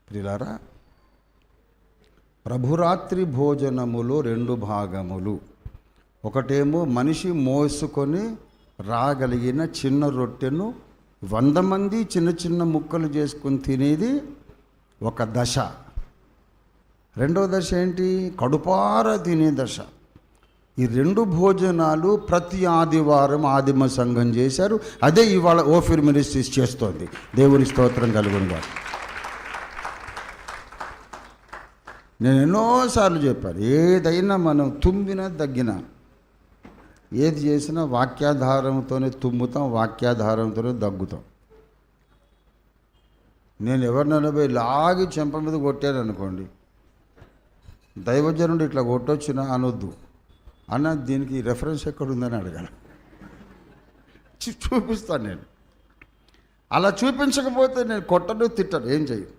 ప్రియులారా, ప్రభురాత్రి భోజనములో రెండు భాగములు. ఒకటేమో మనిషి మోసుకొని రాగలిగిన చిన్న రొట్టెను 100 మంది చిన్న చిన్న ముక్కలు చేసుకొని తినేది ఒక దశ. రెండో దశ ఏంటి? కడుపార తినే దశ. ఈ రెండు భోజనాలు ప్రతి ఆదివారం ఆదిమ సంఘం చేశారు. అదే ఇవాళ ఓఫిర్ మినిస్ట్రీస్ చేస్తోంది. దేవుని స్తోత్రం కలుగునుగా. నేను ఎన్నోసార్లు చెప్పాను, ఏదైనా మనం తుమ్మినా దగ్గినా ఏది చేసినా వాక్యాధారంతోనే తుమ్ముతాం, వాక్యాధారంతోనే దగ్గుతాం. నేను ఎవరినైనా పోయి లాగి చెంప మీద కొట్టాను అనుకోండి, దైవజనుడు ఇట్లా కొట్టొచ్చునా అనొద్దు అన్న, దీనికి రెఫరెన్స్ ఎక్కడుందని అడగాను. చూపిస్తాను నేను. అలా చూపించకపోతే నేను కొట్టను, తిట్టను, ఏం చేయను.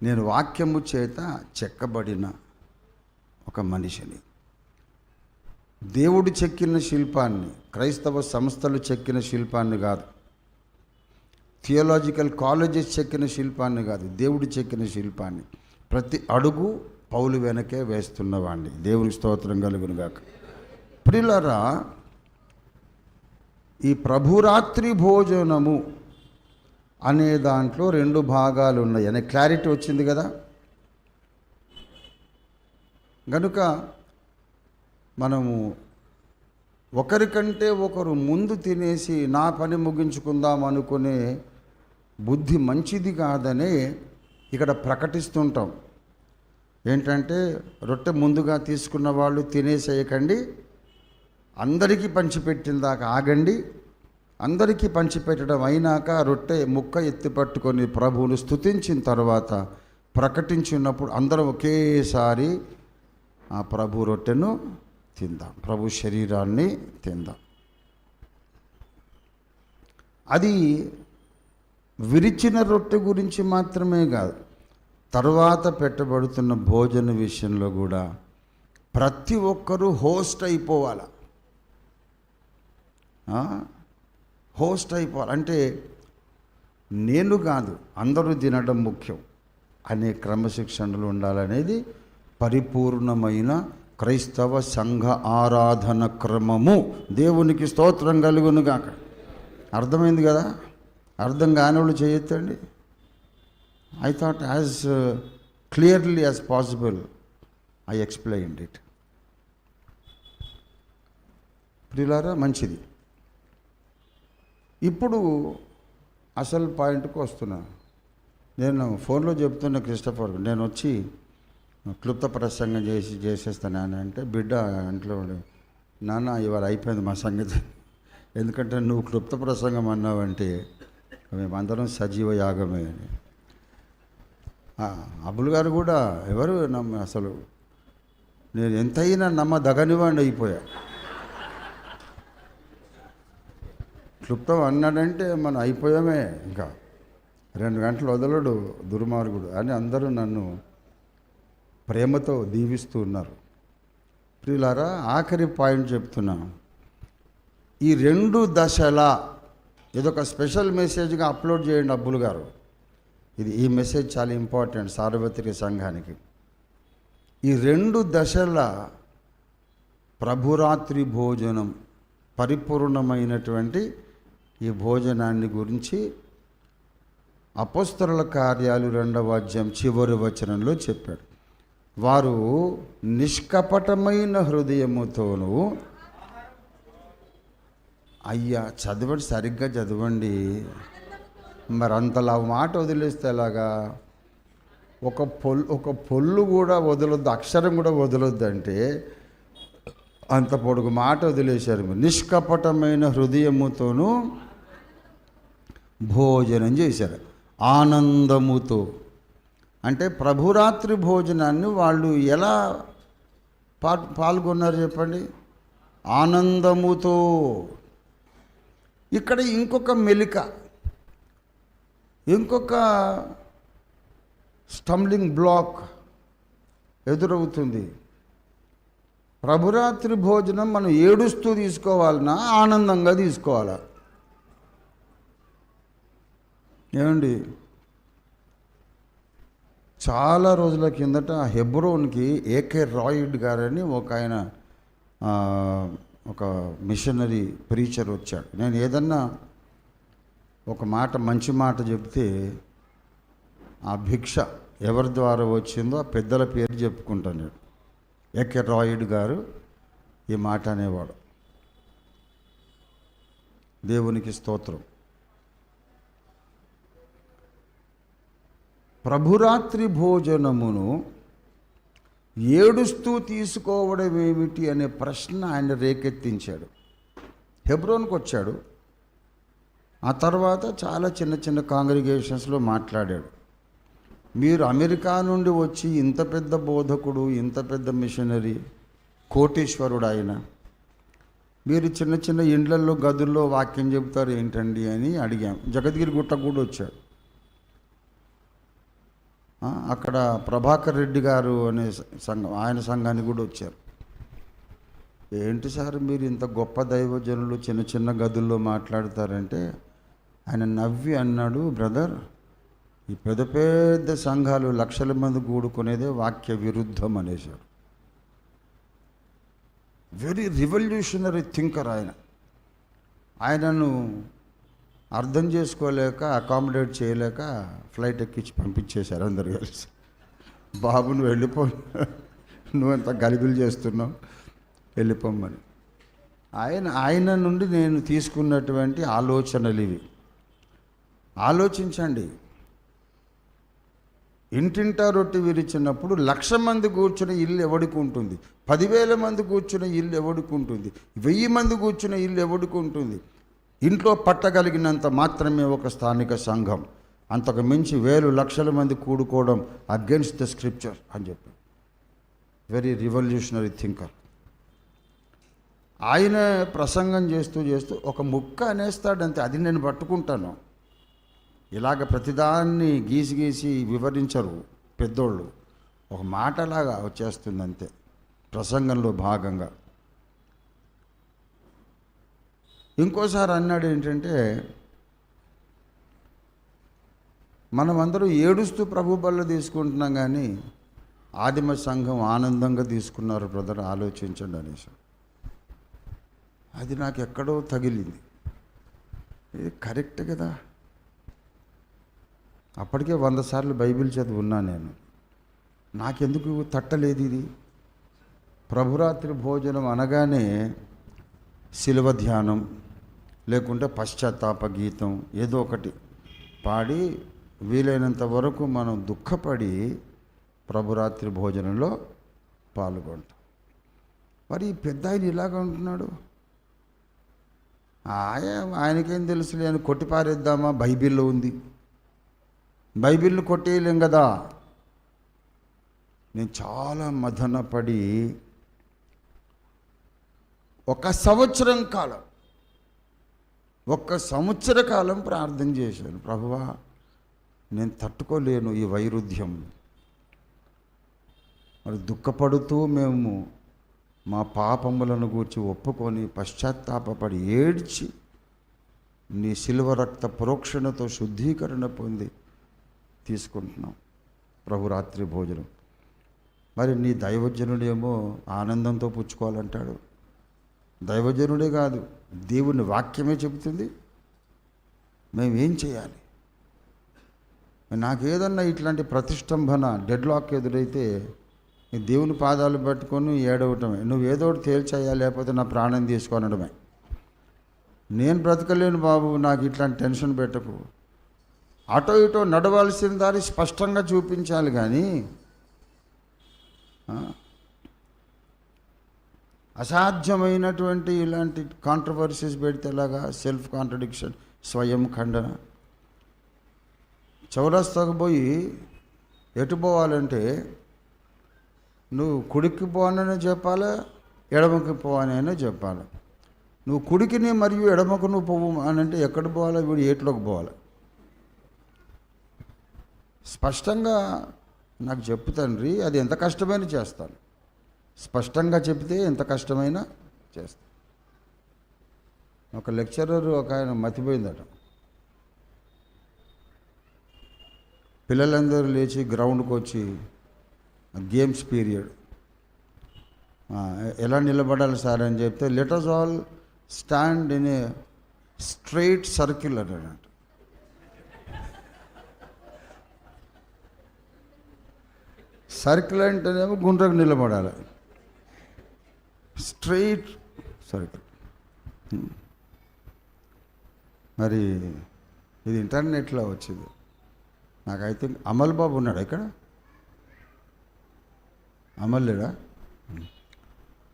నేను వాక్యము చేత చెక్కబడిన ఒక మనిషిని. దేవుడు చెక్కిన శిల్పాన్ని, క్రైస్తవ సంస్థలు చెక్కిన శిల్పాన్ని కాదు, థియోలాజికల్ కాలేజెస్ చెక్కిన శిల్పాన్ని కాదు, దేవుడు చెక్కిన శిల్పాన్ని. ప్రతి అడుగు పౌలు వెనకే వేస్తున్నవాడిని. దేవుని స్తోత్రం కలుగునుగాక. ప్రియులారా, ఈ ప్రభురాత్రి భోజనము అనే దాంట్లో రెండు భాగాలు ఉన్నాయి అనే క్లారిటీ వచ్చింది కదా. కనుక మనము ఒకరికంటే ఒకరు ముందు తినేసి నా పని ముగించుకుందాం అనుకునే బుద్ధి మంచిది కాదనే ఇక్కడ ప్రకటిస్తుంటాం. ఏంటంటే, రొట్టె ముందుగా తీసుకున్న వాళ్ళు తినేసేయకండి, అందరికీ పంచిపెట్టిన దాకా ఆగండి, అందరికీ పంచిపెట్టడం అయినాక రొట్టె ముక్క ఎత్తి పట్టుకొని ప్రభువును స్తుతించిన తర్వాత ప్రకటించినప్పుడు అందరం ఒకేసారి ఆ ప్రభు రొట్టెను తిందాం, ప్రభు శరీరాన్ని తిందాం. అది విరిచిన రొట్టె గురించి మాత్రమే కాదు, తర్వాత పెట్టబడుతున్న భోజన విషయంలో కూడా ప్రతి ఒక్కరూ హోస్ట్ అయిపోవాలి. హోస్ట్ అయిపోవాలి అంటే నేను కాదు, అందరూ తినడం ముఖ్యం అనే క్రమశిక్షణలు ఉండాలనేది పరిపూర్ణమైన క్రైస్తవ సంఘ ఆరాధన క్రమము. దేవునికి స్తోత్రం కలుగునుగాక. అర్థమైంది కదా? అర్థం కాని వాళ్ళు చేయొద్దండి. I thought as clearly as possible I explained it. ప్రియులారా, మంచిది. ఇప్పుడు అసలు పాయింట్కి వస్తున్నా. నేను ఫోన్లో చెప్తున్న క్రిస్టఫర్, నేను వచ్చి క్లుప్త ప్రసంగం చేసేస్తాను అని అంటే, బిడ్డ ఇంట్లో నాన్న ఇవాళ అయిపోయింది మా సంగతి, ఎందుకంటే నువ్వు క్లుప్త ప్రసంగం అన్నావంటే మేమందరం సజీవ యాగమే అని. అబుల్ గారు కూడా ఎవరు అసలు నేను ఎంతైనా నమ్మదగనివాడిని అయిపోయా. క్లుప్తం అన్నాడంటే మనం అయిపోయామే, ఇంకా 2 గంటలు వదలడు దుర్మార్గుడు అని అందరూ నన్ను ప్రేమతో దీవిస్తూ ఉన్నారు. ప్రియులారా, ఆఖరి పాయింట్ చెప్తున్నా. ఈ 2 దశల ఇదొక స్పెషల్ మెసేజ్గా అప్లోడ్ చేయండి అబ్బుల్ గారు. ఈ మెసేజ్ చాలా ఇంపార్టెంట్ సార్వత్రిక సంఘానికి. ఈ 2 దశల ప్రభురాత్రి భోజనం, పరిపూర్ణమైనటువంటి ఈ భోజనాన్ని గురించి అపోస్తలుల కార్యాలు 2వ అధ్యాయం చివరి వచనంలో చెప్పాడు. వారు నిష్కపటమైన హృదయముతోనూ, అయ్యా చదవండి, సరిగ్గా చదవండి, మరి అంతలా మాట వదిలేస్తే ఎలాగా? ఒక పొల్లు కూడా వదలొద్దు, అక్షరం కూడా వదలొద్దు అంటే అంత పొడుగు మాట వదిలేశారు. నిష్కపటమైన హృదయముతోనూ భోజనం చేశారు, ఆనందముతో. అంటే ప్రభురాత్రి భోజనాన్ని వాళ్ళు ఎలా పాల్గొన్నారు చెప్పండి? ఆనందముతో. ఇక్కడ ఇంకొక మెలిక, ఇంకొక స్టంబ్లింగ్ బ్లాక్ ఎదురవుతుంది. ప్రభురాత్రి భోజనం మనం ఏడుస్తూ తీసుకోవాలన్నా ఆనందంగా తీసుకోవాలా? ఏమండి? చాలా రోజుల కిందట హెబ్రోన్కి ఏకే రాయిడ్ గారని ఒక ఆయన ఒక మిషనరీ ప్రీచర్ వచ్చాడు. నేను ఏదన్నా ఒక మాట మంచి మాట చెప్తే ఆ భిక్ష ఎవరి ద్వారా వచ్చిందో ఆ పెద్దల పేరు చెప్పుకుంటాను నేను. ఏకే రాయిడ్ గారు ఈ మాట అనేవాడు. దేవునికి స్తోత్రం. ప్రభురాత్రి భోజనమును ఏడుస్తూ తీసుకోవడం ఏమిటి అనే ప్రశ్న ఆయన రేకెత్తించాడు. హెబ్రోన్కి వచ్చాడు. ఆ తర్వాత చాలా చిన్న చిన్న కాంగ్రిగేషన్స్లో మాట్లాడాడు. మీరు అమెరికా నుండి వచ్చి ఇంత పెద్ద బోధకుడు, ఇంత పెద్ద మిషనరీ, కోటీశ్వరుడు ఆయన, మీరు చిన్న చిన్న ఇండ్లల్లో గదుల్లో వాక్యం చెబుతారు ఏంటండి అని అడిగాం. జగద్గిరి గుట్టకు కూడా వచ్చాడు. అక్కడ ప్రభాకర్ రెడ్డి గారు అనే సంఘం, ఆయన సంఘానికి కూడా వచ్చారు. ఏంటి సార్ మీరు ఇంత గొప్ప దైవజనులు చిన్న చిన్న గదుల్లో మాట్లాడతారంటే ఆయన నవ్వి అన్నాడు, బ్రదర్, ఈ పెద్ద పెద్ద సంఘాలు లక్షల మంది కూడుకునేదే వాక్య విరుద్ధం అనేసాడు. వెరీ రివల్యూషనరీ థింకర్ ఆయన. ఆయనను అర్థం చేసుకోలేక, అకామిడేట్ చేయలేక ఫ్లైట్ ఎక్కించి పంపించేశారు అందరు కలిసి. బాబు నువ్వు వెళ్ళిపో, నువ్వెంత గలిబిలు చేస్తున్నావు, వెళ్ళిపోమ్మని. ఆయన నుండి నేను తీసుకున్నటువంటి ఆలోచనలు ఇవి. ఆలోచించండి. ఇంటింటా రొట్టె విరిచినప్పుడు 1,00,000 మంది కూర్చున్న ఇల్లు ఎవడికి ఉంటుంది? 10,000 మంది కూర్చున్న ఇల్లు ఎవడికి ఉంటుంది? 1000 మంది కూర్చున్న ఇల్లు ఎవడికి ఉంటుంది? ఇంట్లో పట్టగలిగినంత మాత్రమే ఒక స్థానిక సంఘం. అంతకు మించి 1,000-1,00,000 మంది కూడుకోవడం అగెన్స్ట్ ద స్క్రిప్చర్ అని చెప్పి వెరీ రివల్యూషనరీ థింకర్. ఆయన ప్రసంగం చేస్తూ ఒక ముక్క అనేస్తాడంతే, అది నేను పట్టుకుంటాను. ఇలాగ ప్రతిదాన్ని గీసి వివరించరు పెద్దోళ్ళు. ఒక మాటలాగా వచ్చేస్తుంది అంతే ప్రసంగంలో భాగంగా. ఇంకోసారి అన్నాడు ఏంటంటే, మనమందరూ ఏడుస్తూ ప్రభు బల్ల తీసుకుంటున్నాం కానీ ఆదిమ సంఘం ఆనందంగా తీసుకున్నారు బ్రదర్, ఆలోచించండి అనేసి. అది నాకు ఎక్కడో తగిలింది. ఇది కరెక్ట్ కదా. అప్పటికే 100 సార్లు బైబిల్ చదువున్నా నేను. నాకెందుకు తట్టలేదు ఇది? ప్రభురాత్రి భోజనం అనగానే శిలువ ధ్యానం లేకుంటే పశ్చాత్తాప గీతం ఏదో ఒకటి పాడి వీలైనంత వరకు మనం దుఃఖపడి ప్రభురాత్రి భోజనంలో పాల్గొంటాం. మరి ఈ పెద్ద ఆయన ఇలాగ ఉంటున్నాడు. ఆయనకేం తెలుసులే అని కొట్టిపారేద్దామా? బైబిల్లో ఉంది, బైబిల్ని కొట్టేయలేం కదా. నేను చాలా మదనపడి 1 సంవత్సర కాలం ప్రార్థన చేశాను. ప్రభువా, నేను తట్టుకోలేను ఈ వైరుధ్యం. మరి దుఃఖపడుతూ మేము మా పాపములను గూర్చి ఒప్పుకొని పశ్చాత్తాపడి ఏడ్చి నీ శిలువ రక్త ప్రోక్షణతో శుద్ధీకరణ పొంది తీసుకుంటున్నాం ప్రభురాత్రి భోజనం. మరి నీ దైవజనుడేమో ఆనందంతో పుచ్చుకోవాలంటాడు. దైవజనుడే కాదు, దేవుని వాక్యమే చెబుతుంది. మేమేం చేయాలి? నాకేదన్నా ఇట్లాంటి ప్రతిష్టంభన డెడ్లాక్ ఎదురైతే దేవుని పాదాలు పట్టుకొని ఏడవటమే. నువ్వు ఏదో ఒకటి తేల్చేయాలి, లేకపోతే నా ప్రాణం తీసుకొనడమే. నేను బ్రతకలేను బాబు, నాకు ఇట్లాంటి టెన్షన్ పెట్టకు. అటో ఇటో నడవాల్సిన దారి స్పష్టంగా చూపించాలి కానీ అసాధ్యమైనటువంటి ఇలాంటి కాంట్రవర్సీస్ పెడితే ఎలాగా? సెల్ఫ్ కాంట్రడిక్షన్, స్వయం ఖండన. చౌరస్తాకు పోయి ఎటు పోవాలంటే నువ్వు కుడికి పోననే చెప్పాలా, ఎడమకి పోవనైనా చెప్పాలి. నువ్వు కుడికిని మరియు ఎడమకు నువ్వు పోవు అని అంటే ఎక్కడ పోవాలా? వీడు ఏట్లోకి పోవాలి. స్పష్టంగా నాకు చెప్పు తండ్రి, అది ఎంత కష్టమైనా చేస్తాను. స్పష్టంగా చెప్తే ఎంత కష్టమైనా చేస్తాను. ఒక లెక్చరర్ ఒక ఆయన మతిపోయిందట. పిల్లలందరూ లేచి గ్రౌండ్కి వచ్చి గేమ్స్ పీరియడ్ ఎలా నిలబడాలి సార్ అని చెప్తే let us all stand in a straight circle అన్నట్టు. సర్కిల్ అంటేనేమో గుండ్రకు నిలబడాలి, స్ట్రైట్ సర్కిల్. మరి ఇది ఇంటర్నెట్లో వచ్చింది. నాకు ఐ థింక్ అమల్ బాబు ఉన్నాడు ఇక్కడ, అమల్ లేడా?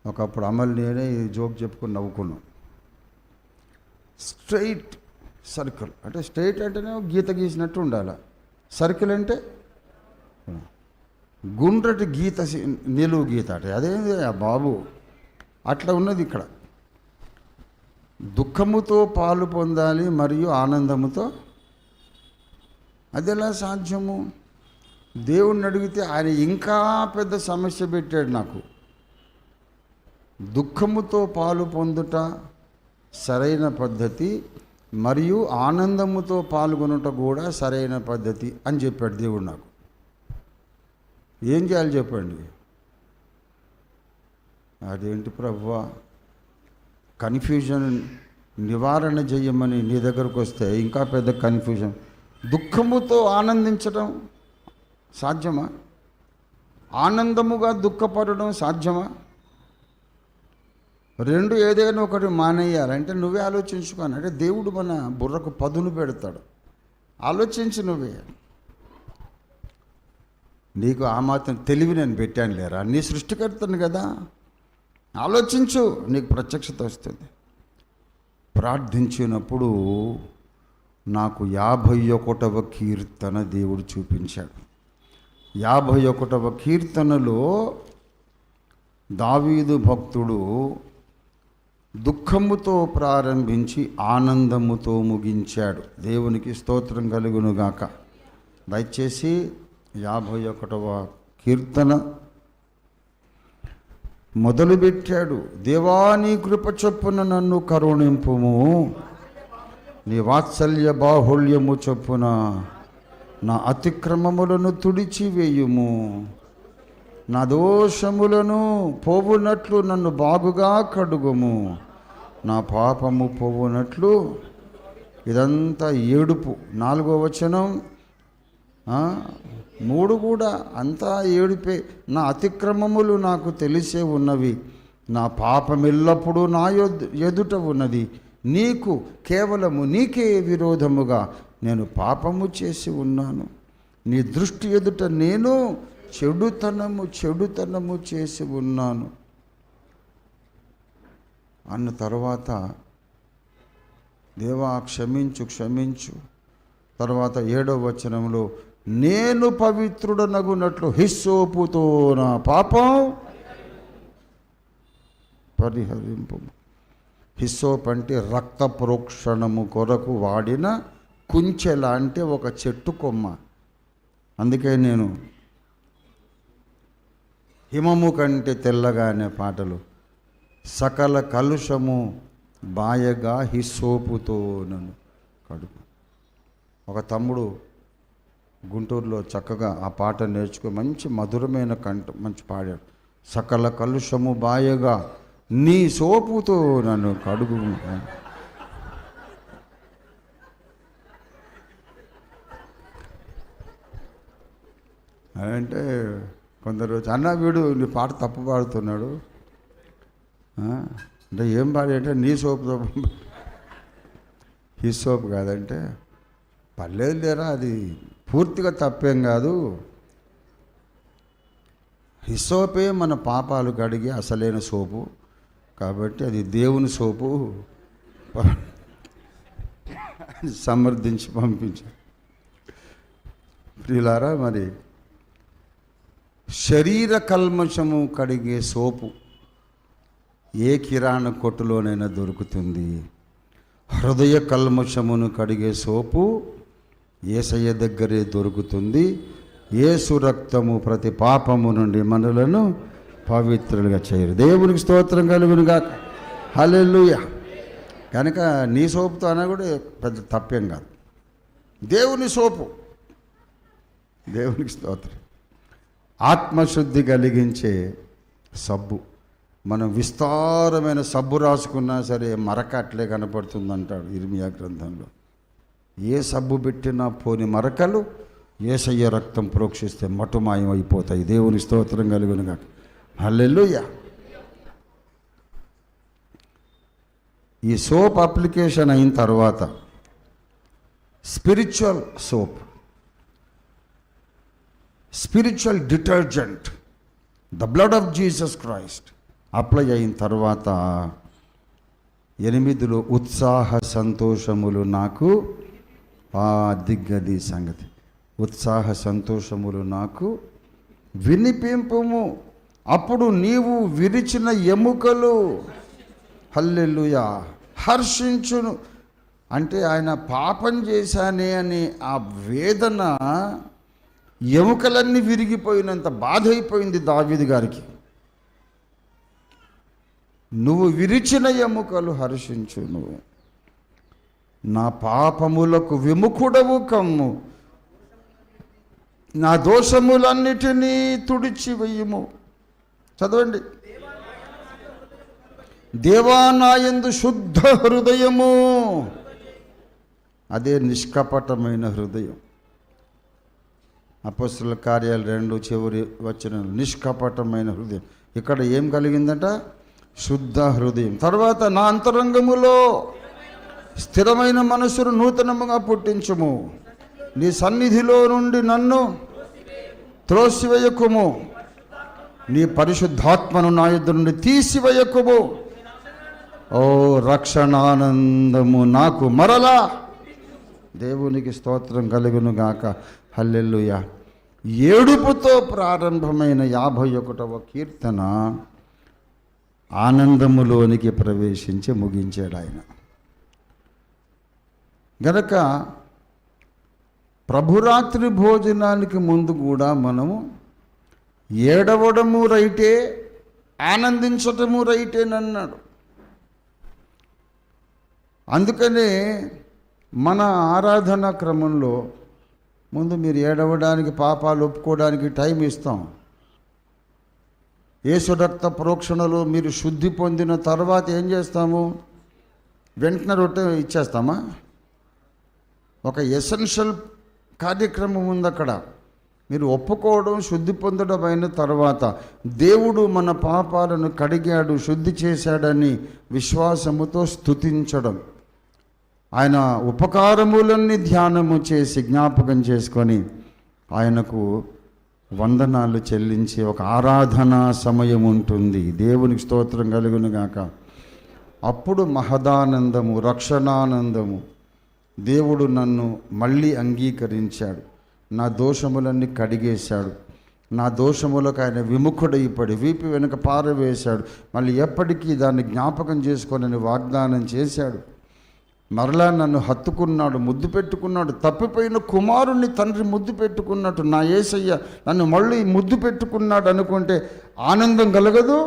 ఒకప్పుడు అమల్ నేనే ఈ జోక్ చెప్పుకొని నవ్వుకున్నాం. స్ట్రైట్ సర్కిల్ అంటే స్ట్రైట్ అంటేనే గీత గీసినట్టు ఉండాలి, సర్కిల్ అంటే గుండ్రటి గీత, నిలువు గీత అంటే అదేంది బాబు అట్లా ఉన్నది ఇక్కడ. దుఃఖముతో పాలు పొందాలి మరియు ఆనందముతో, అది ఎలా సాధ్యము? దేవుణ్ణి అడిగితే ఆయన ఇంకా పెద్ద సమస్య పెట్టాడు నాకు. దుఃఖముతో పాలు పొందుట సరైన పద్ధతి మరియు ఆనందముతో పాల్గొనుట కూడా సరైన పద్ధతి అని చెప్పాడు దేవుడు నాకు. ఏం చేయాలి చెప్పండి? అదేంటి ప్రభువా, కన్ఫ్యూజన్ నివారణ చేయమని నీ దగ్గరకు వస్తే ఇంకా పెద్ద కన్ఫ్యూజన్. దుఃఖముతో ఆనందించడం సాధ్యమా? ఆనందముగా దుఃఖపడడం సాధ్యమా? రెండు ఏదైనా ఒకటి మానేయాలంటే నువ్వే ఆలోచించుకోని. అంటే దేవుడు మన బుర్రకు పదును పెడతాడు, ఆలోచించి నువ్వే. నీకు ఆ మాత్రం తెలివి నేను పెట్టాను లేరా, నీ సృష్టికర్తను కదా, ఆలోచించు, నీకు ప్రత్యక్షత వస్తుంది. ప్రార్థించినప్పుడు నాకు 51వ కీర్తన దేవుడు చూపించాడు. 51వ కీర్తనలో దావీదు భక్తుడు దుఃఖముతో ప్రారంభించి ఆనందముతో ముగించాడు. దేవునికి స్తోత్రం కలుగునుగాక. దయచేసి 51వ కీర్తన మొదలుపెట్టాడు. దేవా నీ కృప చొప్పున నన్ను కరుణింపుము, నీ వాత్సల్య బాహుళ్యము చొప్పున నా అతిక్రమములను తుడిచివేయుము, నా దోషములను పోవునట్లు నన్ను బాగుగా కడుగుము, నా పాపము పోవునట్లు. ఇదంతా ఏడుపు. 4వ వచనం 3 కూడా అంతా ఏడుపే. నా అతిక్రమములు నాకు తెలిసే ఉన్నవి, నా పాపం ఎల్లప్పుడూ నా ఎదుట ఉన్నది. నీకు కేవలము నీకే విరోధముగా నేను పాపము చేసి ఉన్నాను, నీ దృష్టి ఎదుట నేను చెడుతనము చేసి ఉన్నాను అన్న తర్వాత దేవా క్షమించు. తర్వాత 7వ వచనంలో నేను పవిత్రుడనగునట్లు హిస్సోపుతో నా పాపం పరిహరింపు. హిస్సోప్ అంటే రక్త ప్రోక్షణము కొరకు వాడిన కుంచెల, అంటే ఒక చెట్టు కొమ్మ. అందుకే నేను హిమము కంటే తెల్లగా అనే పాటలు, సకల కలుషము బాయగా హిస్సోపుతో నన్ను కడుగు. ఒక తమ్ముడు గుంటూరులో చక్కగా ఆ పాట నేర్చుకుని మంచి మధురమైన మంచి పాడాడు. సకల కలుషము బాయగా నీ సోపుతో నన్ను కడుగు. అంటే కొందరు అన్న వీడు నీ పాట తప్పు పాడుతున్నాడు అంటే ఏం పాడంటే నీ సోపుతో, ఈ సోపు కాదంటే పర్లేదు లేరా, అది పూర్తిగా తప్పేం కాదు. హిస్సోపే మన పాపాలు కడిగి అసలైన సోపు, కాబట్టి అది దేవుని సోపు సమర్థించి పంపించారు. ప్రియులారా, మరి శరీర కల్మషము కడిగే సోపు ఏ కిరాణా కొట్టులోనైనా దొరుకుతుంది. హృదయ కల్మషమును కడిగే సోపు యేసయ్య దగ్గరే దొరుకుతుంది. యేసు రక్తము ప్రతి పాపము నుండి మనలను పవిత్రులుగా చేయరు. దేవునికి స్తోత్రం కలుగునుగా. హల్లెలూయా. కనుక నీ సోపుతో అన్నా కూడా పెద్ద తప్పేం కాదు. దేవుని సోపు దేవునికి స్తోత్రం. ఆత్మశుద్ధి కలిగించే సబ్బు. మనం విస్తారమైన సబ్బు రాసుకున్నా సరే మరక అట్లే కనపడుతుంది అంటాడు ఇర్మియా గ్రంథంలో. ఏ సబ్బు పెట్టినా పోని మరకలు యేసయ్య రక్తం ప్రోక్షిస్తే మటుమాయం అయిపోతాయి. దేవుని స్తోత్రం కలుగునుగా. హల్లెలూయా. ఈ సోప్ అప్లికేషన్ అయిన తర్వాత spiritual soap, spiritual detergent, the blood of Jesus Christ apply అయిన తర్వాత 8లో ఉత్సాహ సంతోషములు నాకు దిగ్గది సంగతి. ఉత్సాహ సంతోషములు నాకు వినిపింపుము, అప్పుడు నీవు విరిచిన ఎముకలు హల్లెలూయా హర్షించును. అంటే ఆయన పాపం చేశానే అని ఆ వేదన, ఎముకలన్నీ విరిగిపోయినంత బాధ అయిపోయింది దావీదు గారికి. నువ్వు విరిచిన ఎముకలు హర్షించును, నా పాపములకు విముఖుడవు కమ్ము, నా దోషములన్నిటినీ తుడిచివేయుము. చదవండి. దేవా నాయందు శుద్ధ హృదయము, అదే నిష్కపటమైన హృదయం. అపొస్తలుల కార్యాలు 2 చివరి వచనం నిష్కపటమైన హృదయం. ఇక్కడ ఏం కలిగిందట? శుద్ధ హృదయం. తర్వాత నా అంతరంగములో స్థిరమైన మనసును నూతనముగా పుట్టించుము, నీ సన్నిధిలో నుండి నన్ను త్రోసివేయకుము, నీ పరిశుద్ధాత్మను నా యొద్ద నుండి తీసివేయకుము. ఓ రక్షణానందము నాకు మరలా. దేవునికి స్తోత్రం కలుగును గాక. హల్లెలూయా. ఏడుపుతో ప్రారంభమైన 51వ కీర్తన ఆనందములోనికి ప్రవేశించి ముగించాడు ఆయన. గనక ప్రభురాత్రి భోజనానికి ముందు కూడా మనము ఏడవడము రైటే, ఆనందించటము రైటేనన్నాడు. అందుకనే మన ఆరాధన క్రమంలో ముందు మీరు ఏడవడానికి, పాపాలు ఒప్పుకోవడానికి టైం ఇస్తాం. యేసు రక్త ప్రోక్షణలో మీరు శుద్ధి పొందిన తర్వాత ఏం చేస్తాము? వెంటనే రొట్టె ఇచ్చేస్తామా? ఒక ఎసెన్షియల్ కార్యక్రమం ఉంది అక్కడ. మీరు ఒప్పుకోవడం, శుద్ధి పొందడం అయిన తర్వాత దేవుడు మన పాపాలను కడిగాడు, శుద్ధి చేశాడని విశ్వాసముతో స్తుతించడం, ఆయన ఉపకారములన్నీ ధ్యానము చేసి జ్ఞాపకం చేసుకొని ఆయనకు వందనాలు చెల్లించే ఒక ఆరాధనా సమయం ఉంటుంది. దేవునికి స్తోత్రం కలుగును గాక. అప్పుడు మహదానందము, రక్షణానందము. దేవుడు నన్ను మళ్ళీ అంగీకరించాడు, నా దోషములన్నీ కడిగేశాడు, నా దోషములకు ఆయన విముఖుడైపడి వీపి వెనుక పారవేశాడు, మళ్ళీ ఎప్పటికీ దాన్ని జ్ఞాపకం చేసుకొనని వాగ్దానం చేశాడు. మరలా నన్ను హత్తుకున్నాడు, ముద్దు పెట్టుకున్నాడు. తప్పిపోయిన కుమారుణ్ణి తండ్రి ముద్దు పెట్టుకున్నట్టు నా యేసయ్య నన్ను మళ్ళీ ముద్దు పెట్టుకున్నాడు అనుకుంటే ఆనందం కలగదు?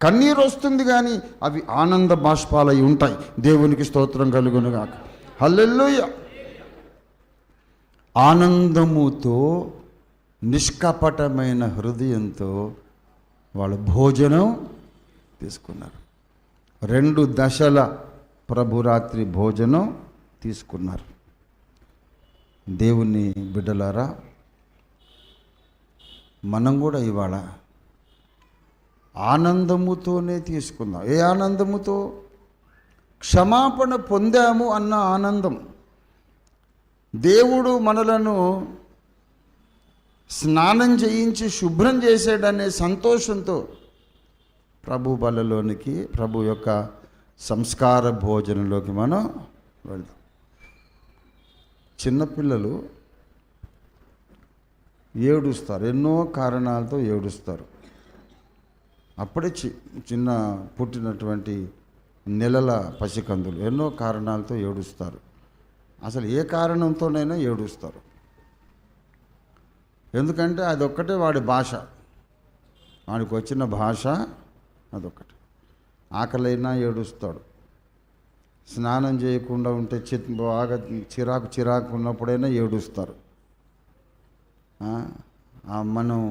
కన్నీరు వస్తుంది, కానీ అవి ఆనంద బాష్పాలై ఉంటాయి. దేవునికి స్తోత్రం కలుగునుగాక. హల్లెలూయా. ఆనందముతో, నిష్కపటమైన హృదయంతో వాళ్ళు భోజనం తీసుకున్నారు. 2 దశల ప్రభురాత్రి భోజనం తీసుకున్నారు. దేవుని బిడ్డలారా, మనం కూడా ఇవాళ ఆనందముతోనే తీసుకుందాం. ఏ ఆనందముతో? క్షమాపణ పొందాము అన్న ఆనందం. దేవుడు మనలను స్నానం చేయించి శుభ్రం చేసాడనే సంతోషంతో ప్రభు బలలోనికి, ప్రభు యొక్క సంస్కార భోజనంలోకి మనం వెళ్దాం. చిన్నపిల్లలు ఏడుస్తారు, ఎన్నో కారణాలతో ఏడుస్తారు. అప్పుడే చిన్న పుట్టినటువంటి నెలల పసికందులు ఎన్నో కారణాలతో ఏడుస్తారు. అసలు ఏ కారణంతోనైనా ఏడుస్తారు. ఎందుకంటే అదొక్కటే వాడి భాష, వాడికి వచ్చిన భాష అదొక్కటి. ఆకలైనా ఏడుస్తాడు, స్నానం చేయకుండా ఉంటే బాగా చిరాకు ఉన్నప్పుడైనా ఏడుస్తారు. మనం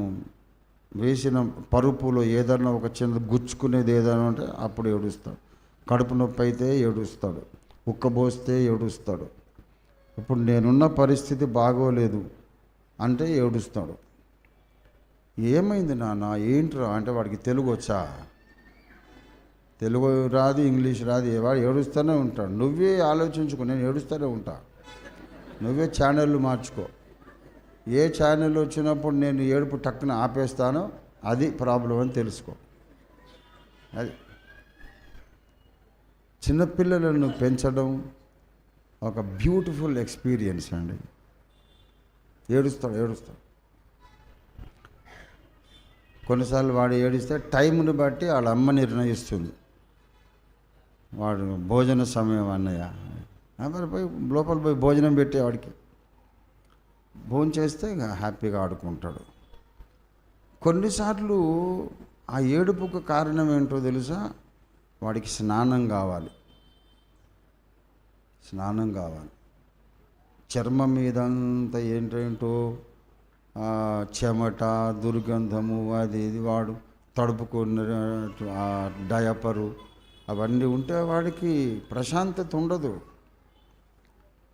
వేసిన పరుపులో ఏదైనా ఒక చిన్న గుచ్చుకునేది ఏదైనా ఉంటే అప్పుడు ఏడుస్తాడు. కడుపు నొప్పి అయితే ఏడుస్తాడు, ఉక్కబోస్తే ఏడుస్తాడు. ఇప్పుడు నేనున్న పరిస్థితి బాగోలేదు అంటే ఏడుస్తాడు. ఏమైంది నాన్న, ఏంట్రా అంటే వాడికి తెలుగు వచ్చా, తెలుగు రాదు, ఇంగ్లీష్ రాదు, వాడు ఏడుస్తూనే ఉంటాడు. నువ్వే ఆలోచించుకో, నేను ఏడుస్తూనే ఉంటా. నువ్వే ఛానళ్ళు మార్చుకో. ఏ ఛానల్ వచ్చినప్పుడు నేను ఏడుపు టక్కున ఆపేస్తానో అది ప్రాబ్లం అని తెలుసుకో. అది చిన్నపిల్లలను పెంచడం ఒక బ్యూటిఫుల్ ఎక్స్పీరియన్స్ అండి. ఏడుస్తాడు. కొన్నిసార్లు వాడు ఏడిస్తే టైంని బట్టి వాళ్ళ అమ్మ నిర్ణయిస్తుంది. వాడు భోజన సమయం అన్నయ్య, మరి పోయి లోపల పోయి భోజనం పెట్టే వాడికి భోజనం చేస్తే ఇంకా హ్యాపీగా ఆడుకుంటాడు. కొన్నిసార్లు ఆ ఏడుపుకు కారణం ఏంటో తెలుసా? వాడికి స్నానం కావాలి. చర్మం మీదంతా ఏంటేంటో చెమట, దుర్గంధము, అది ఇది, వాడు తడుపుకున్న డయపరు అవన్నీ ఉంటే వాడికి ప్రశాంతత ఉండదు.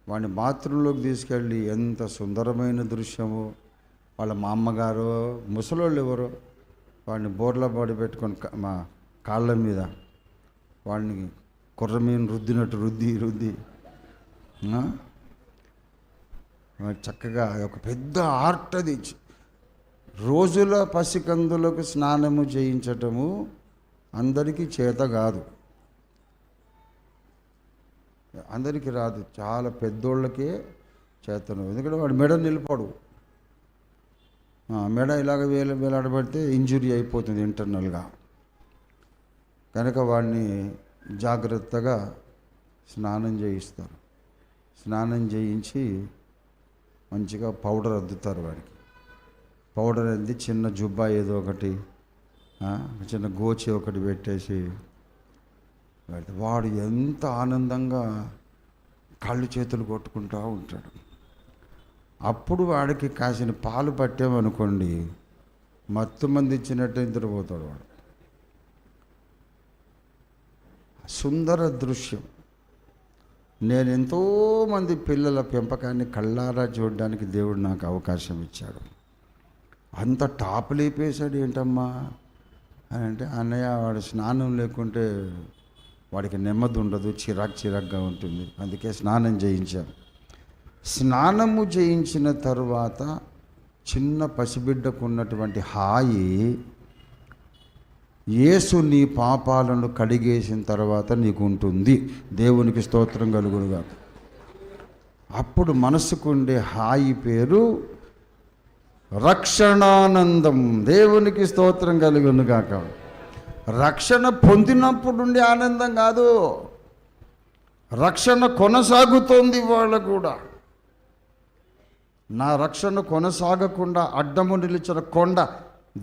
వాడిని బాత్రూంలోకి తీసుకెళ్ళి ఎంత సుందరమైన దృశ్యము, వాళ్ళ మా అమ్మగారు ముసలోళ్ళు ఎవరో వాడిని బోర్ల పడి పెట్టుకొని మా కాళ్ళ మీద వాడిని కుర్రమీను రుద్దినట్టు రుద్ది చక్కగా ఒక పెద్ద ఆర్ట్ అది. రోజుల పసికందులకు స్నానము చేయించటము అందరికీ చేత కాదు, అందరికీ రాదు, చాలా పెద్దోళ్ళకే చేతను. ఎందుకంటే వాడు మెడ నిలపడు, మెడ ఇలాగ వేలాడబడితే ఇంజురీ అయిపోతుంది ఇంటర్నల్గా. కనుక వాడిని జాగ్రత్తగా స్నానం చేయిస్తారు. స్నానం చేయించి మంచిగా పౌడర్ అద్దుతారు వాడికి. పౌడర్ అద్ది చిన్న జుబ్బా ఏదో ఒకటి, చిన్న గోచి ఒకటి పెట్టేసి వాడు ఎంత ఆనందంగా కాళ్ళు చేతులు కొట్టుకుంటూ ఉంటాడు. అప్పుడు వాడికి కాసిన పాలు పట్టామనుకోండి, మత్తు మంది ఇచ్చినట్టు నిద్రపోతాడు వాడు. సుందర దృశ్యం. నేను ఎంతోమంది పిల్లల పెంపకాన్ని కళ్ళారా చూడడానికి దేవుడు నాకు అవకాశం ఇచ్చాడు. అంత టాప్ లేపేశాడు ఏంటమ్మా అని అంటే, అన్నయ్య వాడు స్నానం లేకుంటే వాడికి నెమ్మది ఉండదు, చిరాగ్గా ఉంటుంది, అందుకే స్నానం చేయించాను. స్నానము చేయించిన తరువాత చిన్న పసిబిడ్డకు ఉన్నటువంటి హాయి యేసు నీ పాపాలను కడిగేసిన తర్వాత నీకు ఉంటుంది. దేవునికి స్తోత్రం కలుగునుగా. అప్పుడు మనసుకుండే హాయి పేరు రక్షణానందం. దేవునికి స్తోత్రం కలుగునుగాక. రక్షణ పొందినప్పుడు ఆనందం కాదు, రక్షణ కొనసాగుతోంది వాళ్ళ కూడా. నా రక్షణ కొనసాగకుండా అడ్డము నిలిచిన కొండ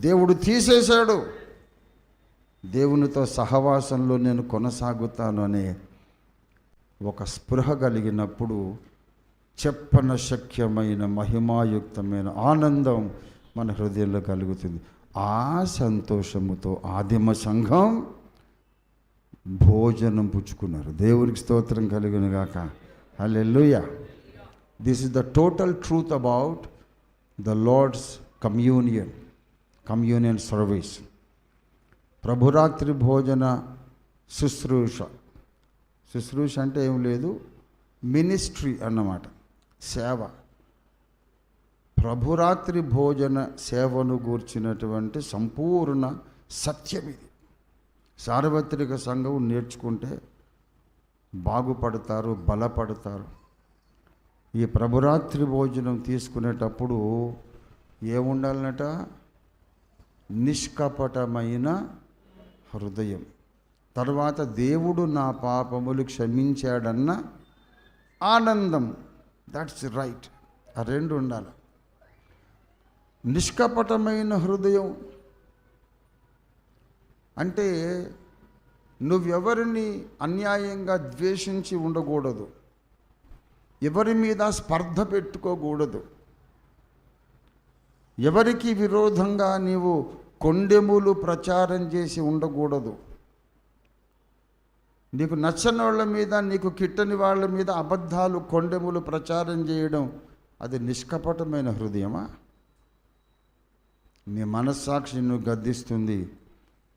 దేవుడు తీసేశాడు. దేవునితో సహవాసంలో నేను కొనసాగుతాను అనే ఒక స్పృహ కలిగినప్పుడు చెప్పన శక్యమైన మహిమాయుక్తమైన ఆనందం మన హృదయంలో కలుగుతుంది. ఆ సంతోషముతో ఆదిమ సంఘం భోజనం పుచ్చుకున్నారు. దేవునికి స్తోత్రం కలుగునుగాక. Hallelujah. This is the total truth about the Lord's communion service. ప్రభురాత్రి భోజన శుశ్రూష అంటే ఏం లేదు, మినిస్ట్రీ అన్నమాట, సేవ. ప్రభురాత్రి భోజన సేవను గూర్చినటువంటి సంపూర్ణ సత్యం ఇది. సార్వత్రిక సంఘం నేర్చుకుంటే బాగుపడతారు, బలపడతారు. ఈ ప్రభురాత్రి భోజనం తీసుకునేటప్పుడు ఏముండాలన్నట? నిష్కపటమైన హృదయం. తర్వాత దేవుడు నా పాపములు క్షమించాడన్న ఆనందం. That's right. ఆ రెండు ఉండాలి. నిష్కపటమైన హృదయం అంటే నువ్వెవరిని అన్యాయంగా ద్వేషించి ఉండకూడదు, ఎవరి మీద స్పర్ధ పెట్టుకోకూడదు. ఎవరికి విరోధంగా నీవు కొండెములు ప్రచారం చేసి ఉండకూడదు. నీకు నచ్చని వాళ్ళ మీద, నీకు కిట్టని వాళ్ళ మీద అబద్ధాలు, కొండెములు ప్రచారం చేయడం అది నిష్కపటమైన హృదయమా? నీ మనస్సాక్షి నిన్ను గద్దిస్తుంది,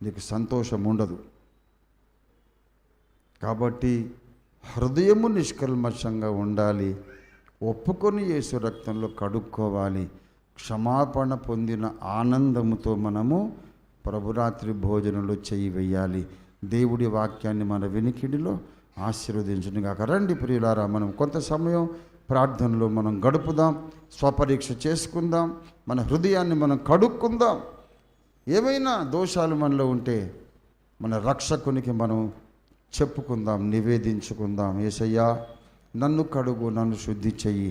నీకు సంతోషం ఉండదు. కాబట్టి హృదయము నిష్కల్మషంగా ఉండాలి. ఒప్పుకొని యేసు రక్తంలో కడుక్కోవాలి. క్షమాపణ పొందిన ఆనందముతో మనము ప్రభురాత్రి భోజనంలో చేయి వేయాలి. దేవుడి వాక్యాన్ని మన వినికిడిలో ఆశీర్వదించునుగాక. రండి ప్రియులారా, మనం కొంత సమయం ప్రార్థనలో మనం గడుపుదాం, స్వపరీక్ష చేసుకుందాం, మన హృదయాన్ని మనం కడుక్కుందాం. ఏమైనా దోషాలు మనలో ఉంటే మన రక్షకునికి మనం చెప్పుకుందాం, నివేదించుకుందాం. యేసయ్యా, నన్ను కడుగు, నన్ను శుద్ధి చెయ్యి.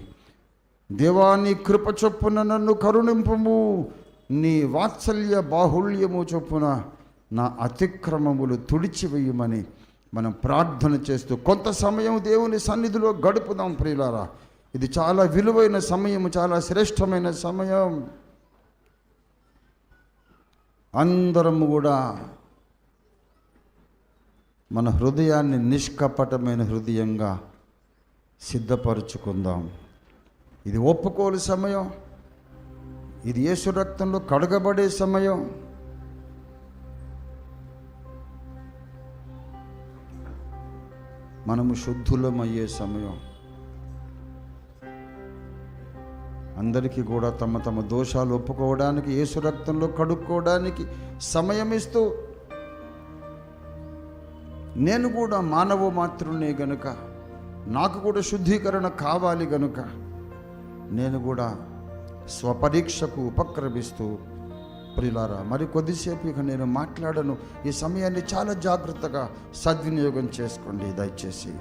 దేవా, నీ కృప చొప్పున నన్ను కరుణింపుము. నీ వాత్సల్య బాహుళ్యము చొప్పున నా అతిక్రమములు తుడిచివేయమని మనం ప్రార్థన చేస్తూ కొంత సమయం దేవుని సన్నిధిలో గడుపుదాం ప్రియులారా. ఇది చాలా విలువైన సమయం, చాలా శ్రేష్టమైన సమయం. అందరము కూడా మన హృదయాన్ని నిష్కపటమైన హృదయంగా సిద్ధపరచుకుందాం. ఇది ఒప్పుకోలు సమయం, ఇది యేసు రక్తంలో కడగబడే సమయం. మనము శుద్ధులమయ్యే సమయం. అందరికీ కూడా తమ తమ దోషాలు ఒప్పుకోవడానికి, యేసు రక్తంలో కడుక్కోవడానికి సమయం ఇస్తూ, నేను కూడా మానవ మాత్రునే గనుక నాకు కూడా శుద్ధీకరణ కావాలి గనుక నేను కూడా స్వపరీక్షకు ఉపక్రమిస్తూ, ప్రియులారా, మరి కొద్దిసేపు ఇక నేను మాట్లాడను. ఈ సమయాన్ని చాలా జాగ్రత్తగా సద్వినియోగం చేసుకోండి దయచేసి.